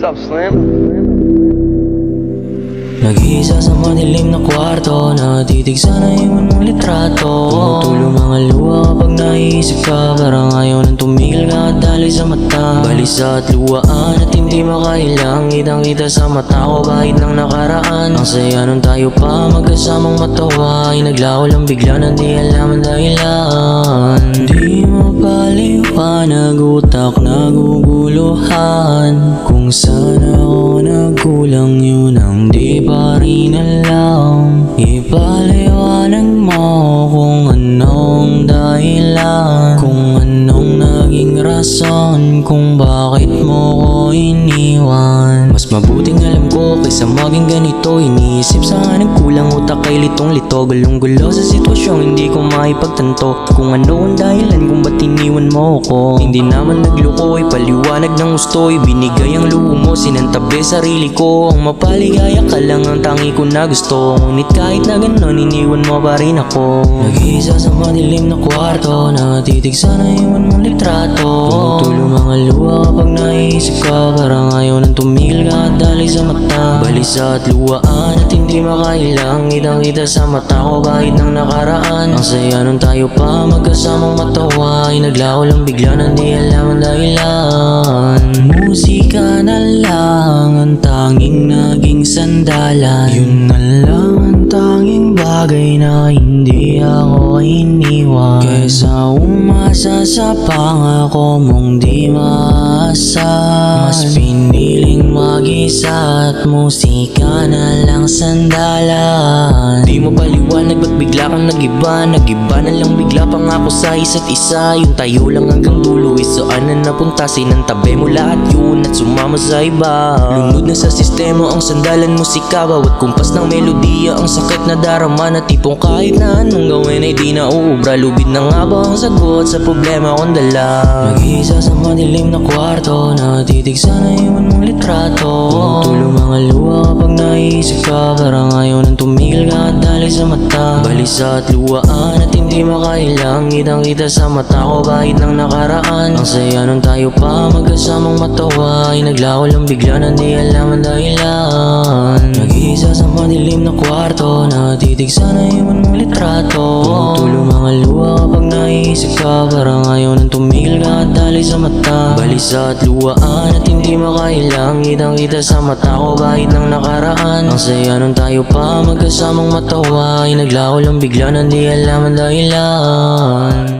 What's up, Slim? Nag-iisa sa madilim na kwarto, natitig sana iwan mong litrato. Tumutulo mga luha kapag naiisip ka, parang ayaw nang tumigil ka at dali sa mata. Balisa at luhaan at hindi makailang, kitang-kita sa mata ko bahid ng nakaraan. Ang saya nun tayo pa magkasamang matawa, ay naglaho lang bigla na di alam ang dahilan. Di mapaliwanag, utak naguguluhan, kung saan ako nagkulang yun ang di pa rin alam. Ipaliwanag mo kung anong dahilan, kung anong naging rason, kung bakit mo ko iniwan. Mas mabuting alam ko kaysa maging ganito. Iniisip sa nagkulang utak ay litong-lito, gulong-gulo sa sitwasyong hindi ko maipagtanto, kung ano ang dahilan kung ba't iniwan mo ko. Hindi naman nagluko, ay paliwanag ng gusto, ibinigay ang luho mo, sinantabi sarili ko. Ang mapaligaya ka lang ang tangi ko na gusto, ngunit kahit na ganon iniwan mo pa rin ako. Nag-iisa sa madilim na kwarto, natitig sana iwan mong litrato. Tumutulo mga luha kapag naiisip ka, parang ayaw nang tumigil ka at dali sa mata. Balisa at luhaan at hindi makailang, kitang-kita sa mata ko bahid ng nakaraan. Ang saya nun tayo pa magkasamang matawa, ay naglaho lang bigla na di alam ang dahilan. Musika na lang ang tanging naging sandalan, yun na lang ang tanging bagay na hindi ako iniwan. Kesa umasa sa pangako mong di maasa, mas piniling mag-isa at musika na lang sandalan. Di mo paliwanag ba't bigla kang nag-iba, nag-iba na lang bigla pangako sa isa't isa. Yung tayo lang hanggang dulo, saan na napunta, sinantabi mo lahat yun at sumama sa iba. Lunod na sa sistema ang sandalan musika, bawat kumpas ng melodiya ang sakit na darama, na tipong kahit na anong gawin ay di na uubra. Lubid na nga ba ang sagot sa problema kong dala? Mag-iisa sa madilim na kwarto, natitig sana iwan mong litrato. Tumutulo mga luha kapag naiisip ka, parang ayaw nang tumigil ka at dali sa mata. Balisa at luhaan at hindi makailang, kitang-kita sa mata ko bahid ng nakaraan. Ang saya nun tayo pa magkasamang matawa, ay naglaho lang bigla na di alam ang dahilan. Nag-iisa sa madilim na kwarto, natitig sana iwan mong litrato. Tumutulo mga luha kapag naiisip ka, parang ayaw nang tumigil ka at dali sa mata. Balisa at luhaan at hindi makailang, kitang-kita sa mata ko bahid ng nakaraan. Ang saya nun tayo pa magkasamang matawa, ay naglaho lang bigla na di alam ang dahilan.